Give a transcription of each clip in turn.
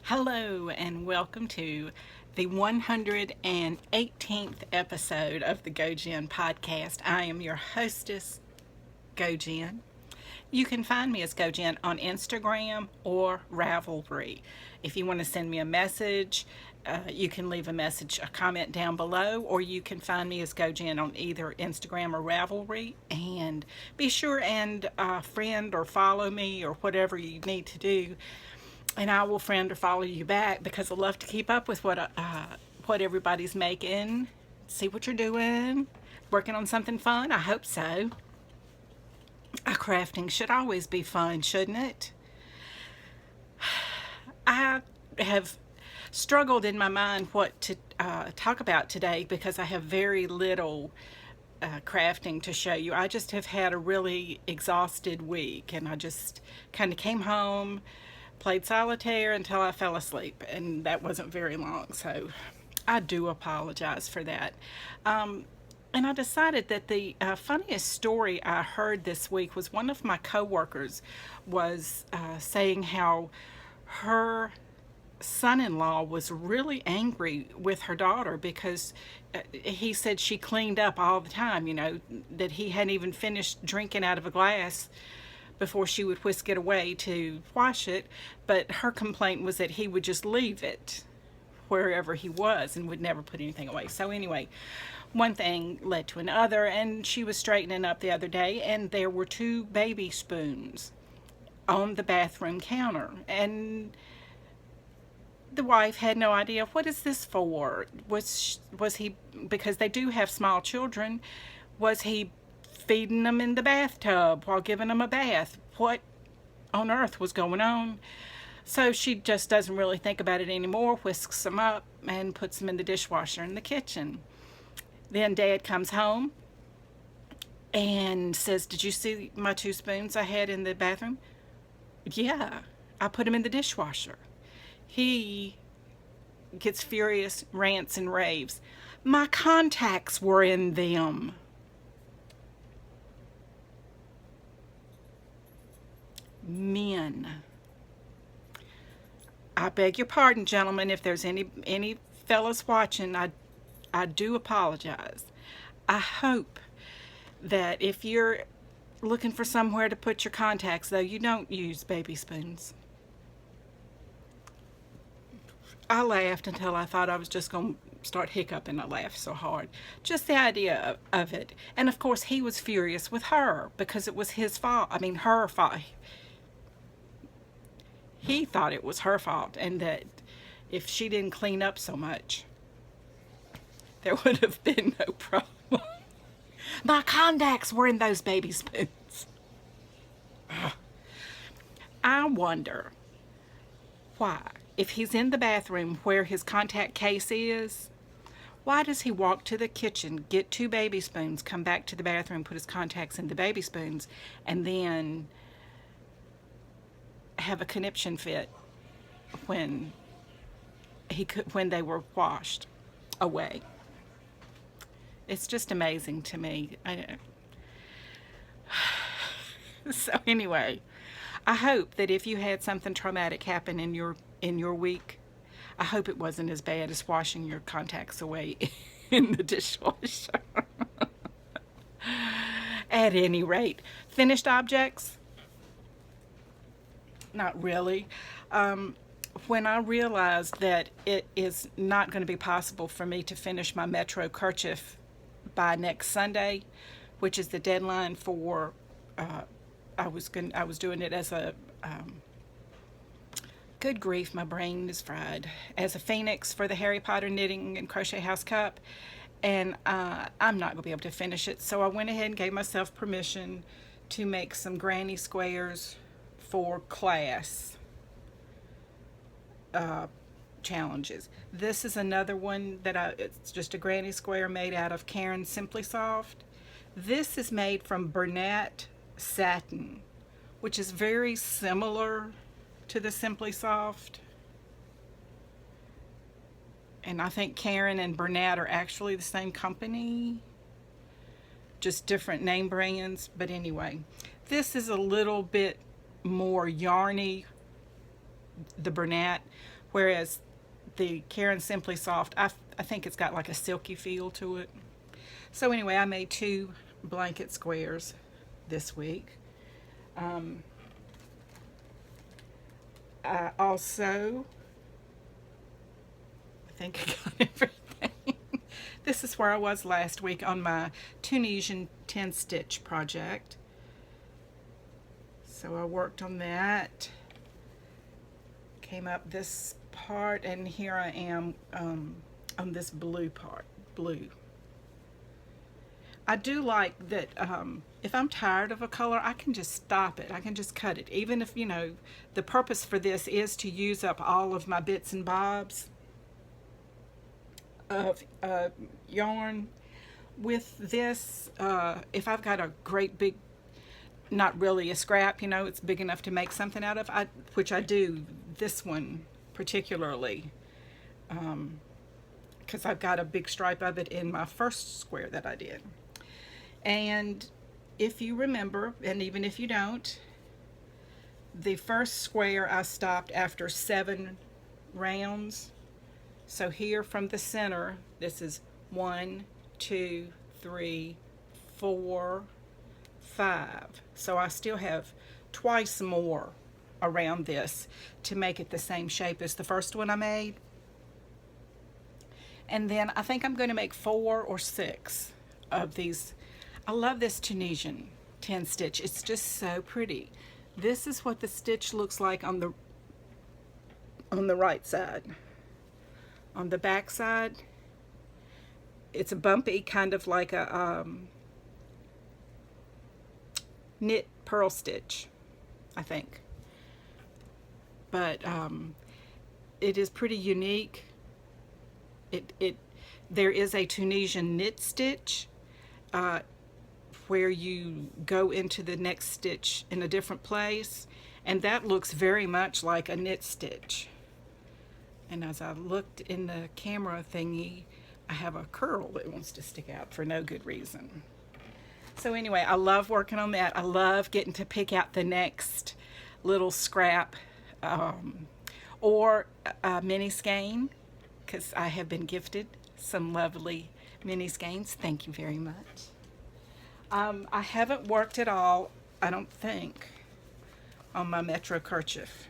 Hello and welcome to the 118th episode of the gojenn podcast. I am your hostess, gojenn. You can find me as gojenn on Instagram or Ravelry. If you want to send me a message, you can leave a comment down below, or you can find me as gojenn on either Instagram or Ravelry. And be sure and friend or follow me or whatever you need to do, and I will friend or follow you back because I love to keep up with what everybody's making, see what you're doing, working on something fun. I hope so. Crafting should always be fun, shouldn't it? I have struggled in my mind what to talk about today because I have very little crafting to show you. I just have had a really exhausted week, and I just kind of came home, played solitaire until I fell asleep, and that wasn't very long, so I do apologize for that. And I decided that the funniest story I heard this week was one of my coworkers was saying how her son-in-law was really angry with her daughter because he said she cleaned up all the time, that he hadn't even finished drinking out of a glass before she would whisk it away to wash it, but her complaint was that he would just leave it wherever he was and would never put anything away. So anyway, one thing led to another, and she was straightening up the other day, and there were 2 baby spoons on the bathroom counter, and the wife had no idea, what is this for? Was he, because they do have small children, was he feeding them in the bathtub while giving them a bath? What on earth was going on? So she just doesn't really think about it anymore, whisks them up and puts them in the dishwasher in the kitchen. Then Dad comes home and says, "Did you see my 2 spoons I had in the bathroom?" "Yeah, I put them in the dishwasher." He gets furious, rants and raves. "My contacts were in them." Men. I beg your pardon, gentlemen, if there's any fellas watching, I do apologize. I hope that if you're looking for somewhere to put your contacts, though, you don't use baby spoons. I laughed until I thought I was just going to start hiccuping. I laughed so hard. Just the idea of it. And of course, he was furious with her because it was his fault. I mean, her fault. He thought it was her fault, and that if she didn't clean up so much, there would have been no problem. My contacts were in those baby spoons. I wonder why, if he's in the bathroom where his contact case is, why does he walk to the kitchen, get 2 baby spoons, come back to the bathroom, put his contacts in the baby spoons, and then have a conniption fit when they were washed away? It's just amazing to me. So anyway, I hope that if you had something traumatic happen in your week, I hope it wasn't as bad as washing your contacts away in the dishwasher. At any rate, finished objects? Not really. When I realized that it is not going to be possible for me to finish my Metro kerchief by next Sunday, which is the deadline for, I was doing it as a, good grief, my brain is fried, as a phoenix for the Harry Potter Knitting and Crochet House Cup, and I'm not going to be able to finish it, so I went ahead and gave myself permission to make some granny squares for class challenges. This is another one that it's just a granny square made out of Caron Simply Soft. This is made from Bernat satin, which is very similar to the Simply Soft. And I think Caron and Bernat are actually the same company, just different name brands. But anyway, this is a little bit more yarny the Bernat, whereas the Caron Simply Soft, I think it's got like a silky feel to it. So anyway, I made 2 blanket squares this week. I also, I think I got everything. This is where I was last week on my Tunisian 10 stitch project. So I worked on that, came up this part, and here I am on this blue part, blue. I do like that if I'm tired of a color, I can just stop it. I can just cut it. Even if, you know, the purpose for this is to use up all of my bits and bobs of yarn. With this, if I've got a great big, not really a scrap, you know, it's big enough to make something out of, which I do, this one particularly, because I've got a big stripe of it in my first square that I did. And if you remember, and even if you don't, the first square I stopped after 7 rounds. So here from the center, this is 1, 2, 3, 4, 5. So I still have twice more around this to make it the same shape as the first one I made. And then I think I'm going to make 4 or 6 of these. I love this Tunisian 10 stitch. It's just so pretty. This is what the stitch looks like on the right side. On the back side, it's a bumpy, kind of like a knit purl stitch, I think. But it is pretty unique. There is a Tunisian knit stitch where you go into the next stitch in a different place, and that looks very much like a knit stitch. And as I looked in the camera thingy, I have a curl that wants to stick out for no good reason. So anyway, I love working on that. I love getting to pick out the next little scrap or a mini skein, because I have been gifted some lovely mini skeins. Thank you very much. I haven't worked at all, I don't think, on my Metro kerchief.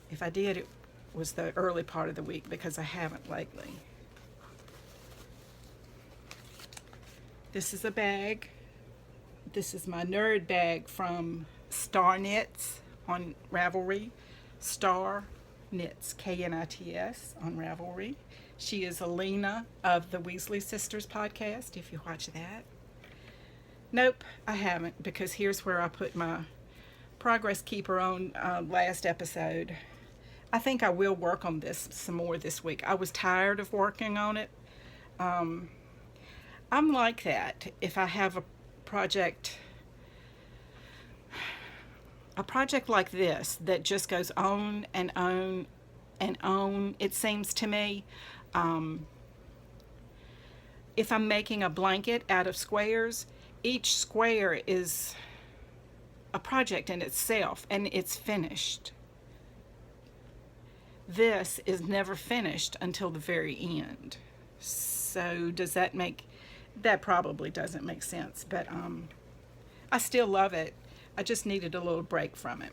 If I did, it was the early part of the week, because I haven't lately. This is a bag. This is my nerd bag from Star Knits on Ravelry. Star Knits, K-N-I-T-S, on Ravelry. She is Alina of the Weasley Sisters podcast, if you watch that. Nope, I haven't, because here's where I put my progress keeper on last episode. I think I will work on this some more this week. I was tired of working on it. I'm like that. If I have a project like this that just goes on and on and on, it seems to me. If I'm making a blanket out of squares, each square is a project in itself, and it's finished. This is never finished until the very end. So does that make, that probably doesn't make sense, but I still love it. I just needed a little break from it.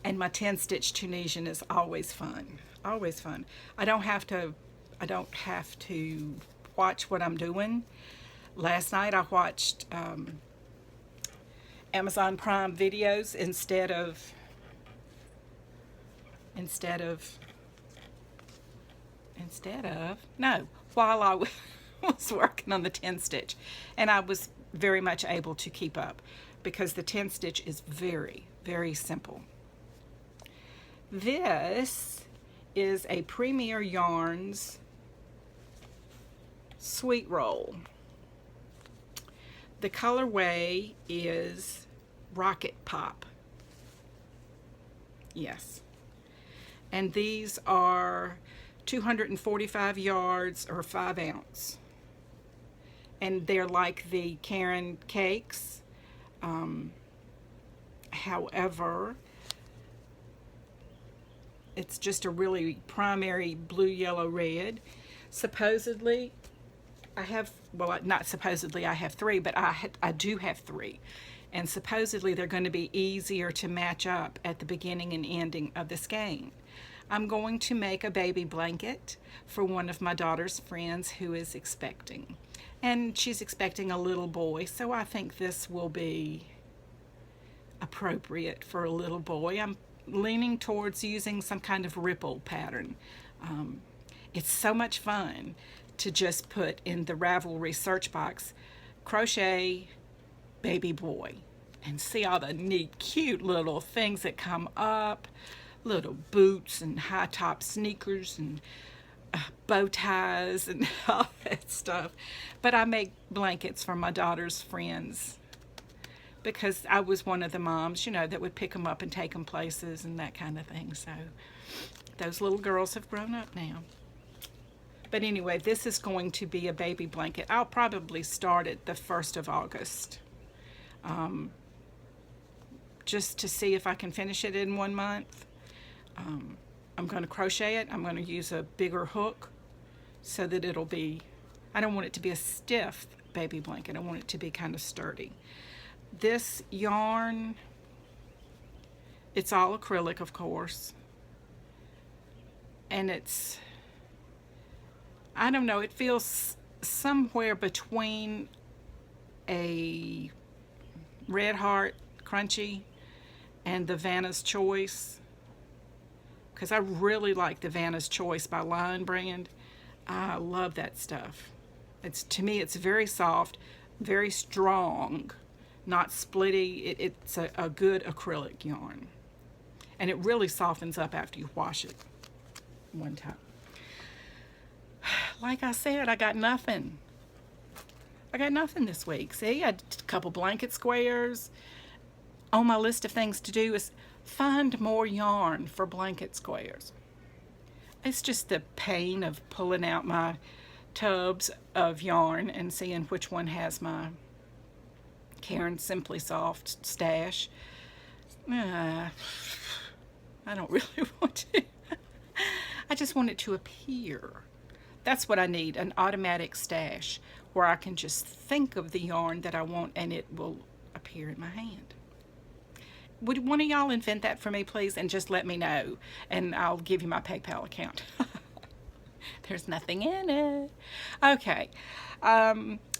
And my 10 stitch Tunisian is always fun. Always fun. I don't have to watch what I'm doing. Last night I watched Amazon Prime videos instead of while I was working on the 10 stitch, and I was very much able to keep up, because the 10 stitch is very, very simple. This is a Premier Yarns Sweet Roll. The colorway is Rocket Pop. Yes. And these are 245 yards or 5 ounce. And they're like the Caron cakes. However, It's just a really primary blue, yellow, red. Supposedly, I have, well, not supposedly I have three, but I do have three. And supposedly they're going to be easier to match up at the beginning and ending of the skein. I'm going to make a baby blanket for one of my daughter's friends who is expecting. And she's expecting a little boy, so I think this will be appropriate for a little boy. I'm leaning towards using some kind of ripple pattern. It's so much fun to just put in the Ravelry search box, crochet baby boy, and see all the neat, cute little things that come up. Little boots and high top sneakers and bow ties and all that stuff. But I make blankets for my daughter's friends because I was one of the moms, you know, that would pick them up and take them places and that kind of thing. So those little girls have grown up now. But anyway, this is going to be a baby blanket. I'll probably start it the 1st of August. Just to see if I can finish it in 1 month. I'm going to crochet it. I'm going to use a bigger hook so that it'll be, I don't want it to be a stiff baby blanket. I want it to be kind of sturdy. This yarn, it's all acrylic, of course. And it's, I don't know, it feels somewhere between a Red Heart Crunchy and the Vanna's Choice, because I really like the Vanna's Choice by Lion Brand. I love that stuff. It's, to me, it's very soft, very strong, not splitty. It's a good acrylic yarn, and it really softens up after you wash it one time. Like I said, I got nothing. I got nothing this week. See, I did a couple blanket squares. On my list of things to do is find more yarn for blanket squares. It's just the pain of pulling out my tubs of yarn and seeing which one has my Caron Simply Soft stash. I don't really want to. I just want it to appear. That's what I need, an automatic stash where I can just think of the yarn that I want and it will appear in my hand. Would one of y'all invent that for me, please, and just let me know, and I'll give you my PayPal account. There's nothing in it. Okay.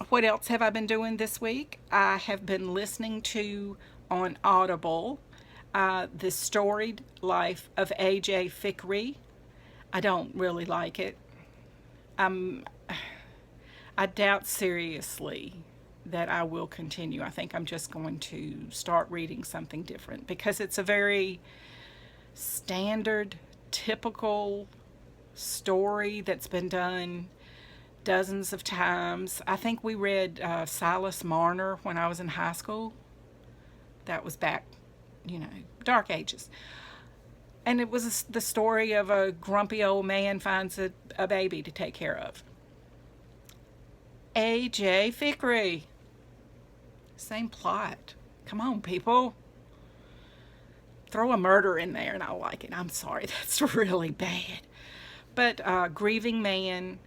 What else have I been doing this week? I have been listening to, on Audible, The Storied Life of A.J. Sicari. I don't really like it. I doubt seriously that I will continue. I think I'm just going to start reading something different because it's a very standard, typical story that's been done dozens of times. I think we read Silas Marner when I was in high school. That was back, you know, dark ages. And it was the story of a grumpy old man finds a baby to take care of. A.J. Sicari. Same plot. Come on, people. Throw a murder in there and I'll like it. I'm sorry, that's really bad. But grieving man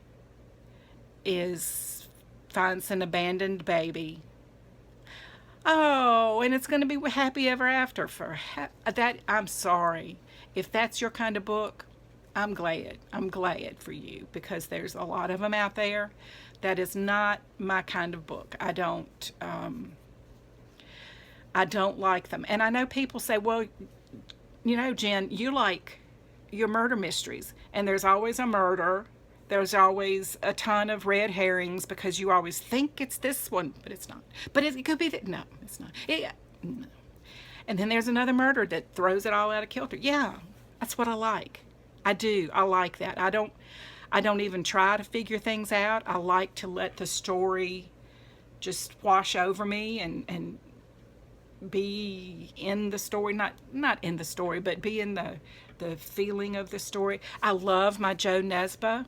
finds an abandoned baby. Oh, and it's going to be happy ever after for that. I'm sorry. If that's your kind of book, I'm glad. I'm glad for you because there's a lot of them out there. That is not my kind of book. I don't like them. And I know people say, well, you know, Jen, you like your murder mysteries. And there's always a murder. There's always a ton of red herrings because you always think it's this one, but it's not. But it could be that. No, it's not. No. And then there's another murder that throws it all out of kilter. Yeah, that's what I like. I do. I like that. I don't even try to figure things out. I like to let the story just wash over me and be in the story, not in the story, but be in the feeling of the story. I love my Joe Nesba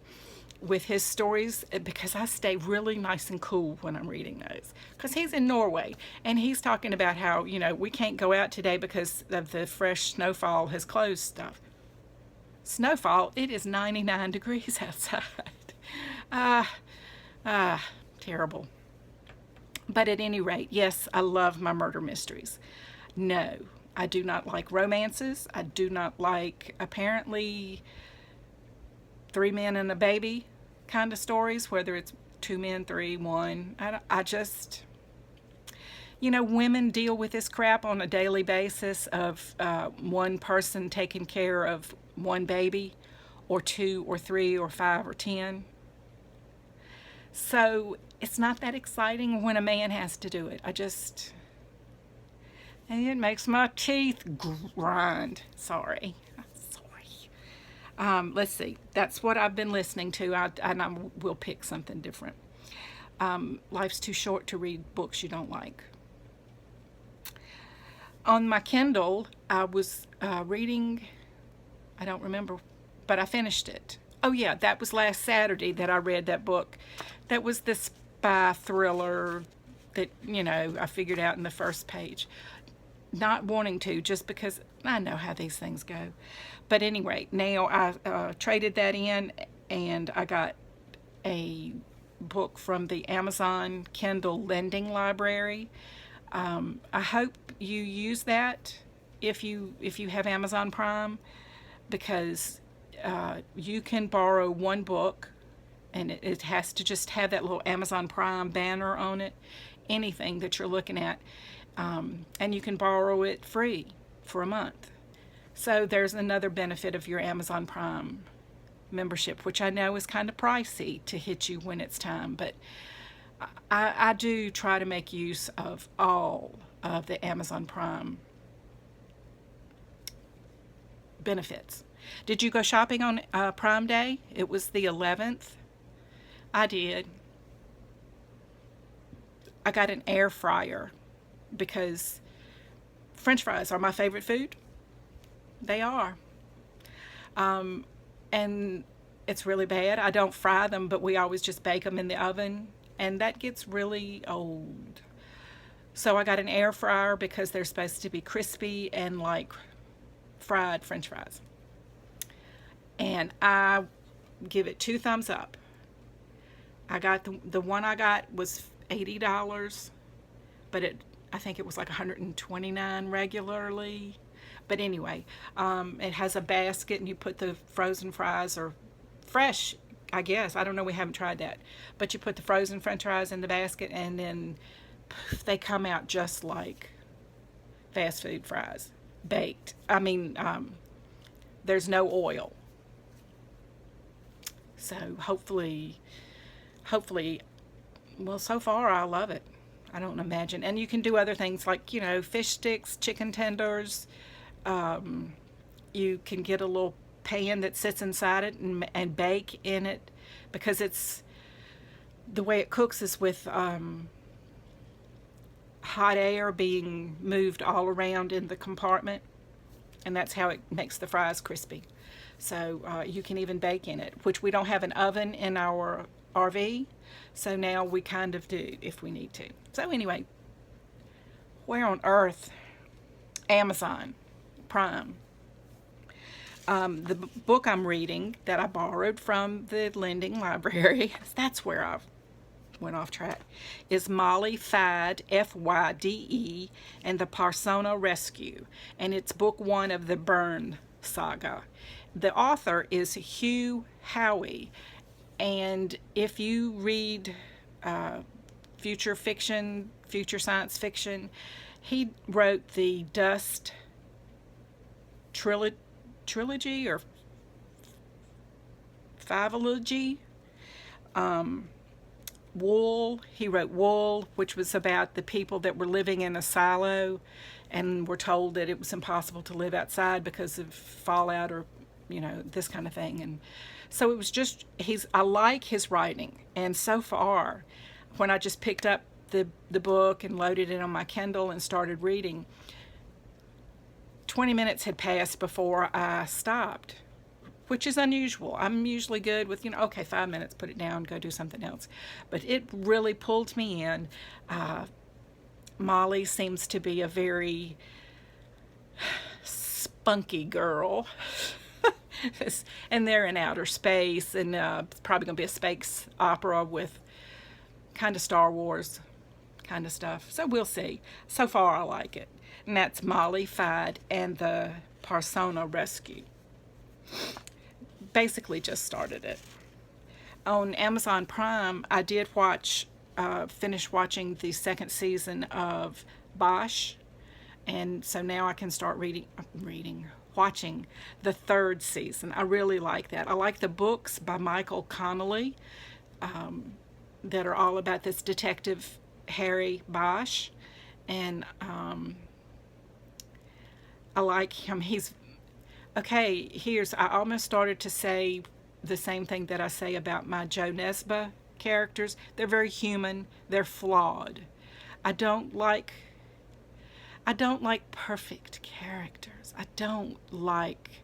with his stories because I stay really nice and cool when I'm reading those. Because he's in Norway and he's talking about how, you know, we can't go out today because of the fresh snowfall has closed stuff. snowfall. It is 99 degrees outside. Ah, terrible. But at any rate, yes, I love my murder mysteries. No, I do not like romances. I do not like apparently three men and a baby kind of stories, whether it's two men, three, one. I just, women deal with this crap on a daily basis of one person taking care of one baby, or two, or three, or five, or 10. So it's not that exciting when a man has to do it. And it makes my teeth grind. Sorry. Let's see. That's what I've been listening to. And I will pick something different. Life's too short to read books you don't like. On my Kindle, I was reading, I don't remember, but I finished it. Oh yeah, that was last Saturday that I read that book. That was the spy thriller that, I figured out in the first page. Not wanting to, just because I know how these things go. But anyway, now I traded that in, and I got a book from the Amazon Kindle lending library. I hope you use that if you have Amazon Prime, because you can borrow one book, and it has to just have that little Amazon Prime banner on it, anything that you're looking at, and you can borrow it free for a month. So there's another benefit of your Amazon Prime membership, which I know is kind of pricey to hit you when it's time, but I do try to make use of all of the Amazon Prime benefits. Did you go shopping on Prime Day? It was the 11th. I did. I got an air fryer because French fries are my favorite food. They are. And it's really bad. I don't fry them, but we always just bake them in the oven, and that gets really old. So I got an air fryer because they're supposed to be crispy and like fried French fries. And I give it 2 thumbs up. I got the one I got was $80, but I think it was like $129 regularly. But anyway, it has a basket, and you put the frozen fries, or fresh, I guess. I don't know. We haven't tried that. But you put the frozen French fries in the basket, and then poof, they come out just like fast food fries, baked. I mean, there's no oil. So hopefully, well, so far I love it. I don't imagine. And you can do other things like, fish sticks, chicken tenders. You can get a little pan that sits inside it and bake in it, because it's the way it cooks is with hot air being moved all around in the compartment, and that's how it makes the fries crispy. So you can even bake in it, which we don't have an oven in our RV, so now we kind of do if we need to. So anyway, where on earth? Amazon Prime. The book I'm reading that I borrowed from the lending library, that's where I went off track, is Molly Fyde, Fyde, and the Parsona Rescue. And it's book 1 of the Byrne saga. The author is Hugh Howey. And if you read future fiction, future science fiction, he wrote the Dust trilogy or fiveology. Wool, he wrote Wool, which was about the people that were living in a silo and were told that it was impossible to live outside because of fallout, or this kind of thing. And so it was just, I like his writing. And so far, when I just picked up the book and loaded it on my Kindle and started reading, 20 minutes had passed before I stopped, which is unusual. I'm usually good with, okay, 5 minutes, put it down, go do something else. But it really pulled me in. Molly seems to be a very spunky girl. And they're in outer space, and it's probably going to be a space opera with kind of Star Wars kind of stuff. So we'll see. So far, I like it. And that's Molly Fide and the Persona Rescue. Basically just started it. On Amazon Prime, I did finish watching the second season of Bosch. And so now I can start watching the third season. I really like that. I like the books by Michael Connelly that are all about this detective Harry Bosch, and I like him. I almost started to say the same thing that I say about my Joe Nesba characters. They're very human. They're flawed. I don't like perfect characters. I don't like,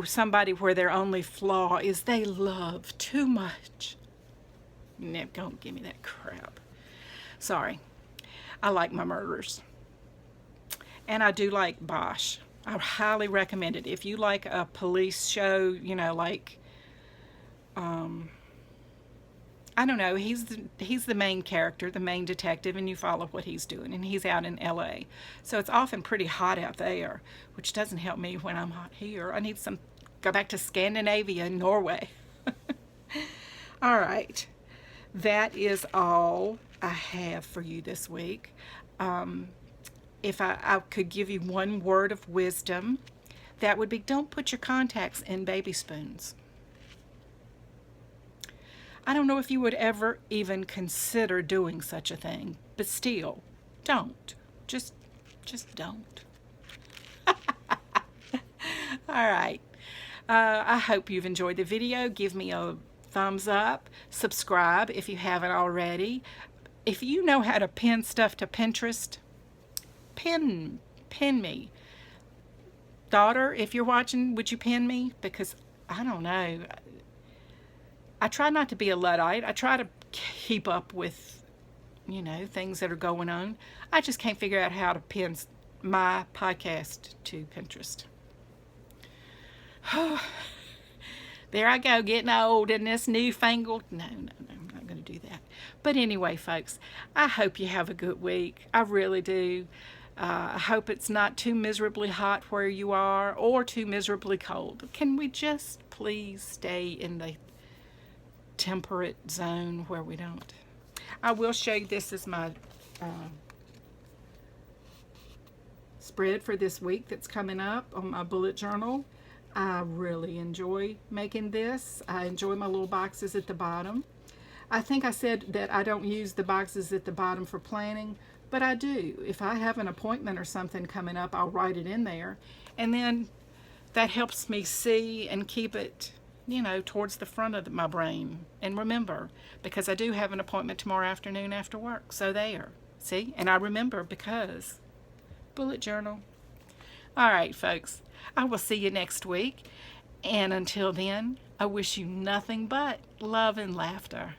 somebody where their only flaw is they love too much. No, don't give me that crap. Sorry. I like my murders. And I do like Bosch. I highly recommend it. If you like a police show, I don't know, he's the main character, the main detective, and you follow what he's doing, and he's out in LA. So it's often pretty hot out there, which doesn't help me when I'm hot here. I need go back to Scandinavia, Norway. All right. That is all I have for you this week. If I could give you one word of wisdom, that would be don't put your contacts in baby spoons. I don't know if you would ever even consider doing such a thing, but still, don't. Just don't. All right. I hope you've enjoyed the video. Give me a thumbs up. Subscribe if you haven't already. If you know how to pin stuff to Pinterest, pin me. Daughter, if you're watching, would you pin me? Because I don't know. I try not to be a Luddite. I try to keep up with, things that are going on. I just can't figure out how to pin my podcast to Pinterest. There I go, getting old in this newfangled. No, I'm not going to do that. But anyway, folks, I hope you have a good week. I really do. I hope it's not too miserably hot where you are or too miserably cold. Can we just please stay in the temperate zone where we don't? I will show you, this is my spread for this week that's coming up on my bullet journal. I really enjoy making this. I enjoy my little boxes at the bottom. I think I said that I don't use the boxes at the bottom for planning, but I do. If I have an appointment or something coming up, I'll write it in there, and then that helps me see and keep it, towards the front of my brain. And remember, because I do have an appointment tomorrow afternoon after work. So there. See? And I remember because bullet journal. All right, folks. I will see you next week. And until then, I wish you nothing but love and laughter.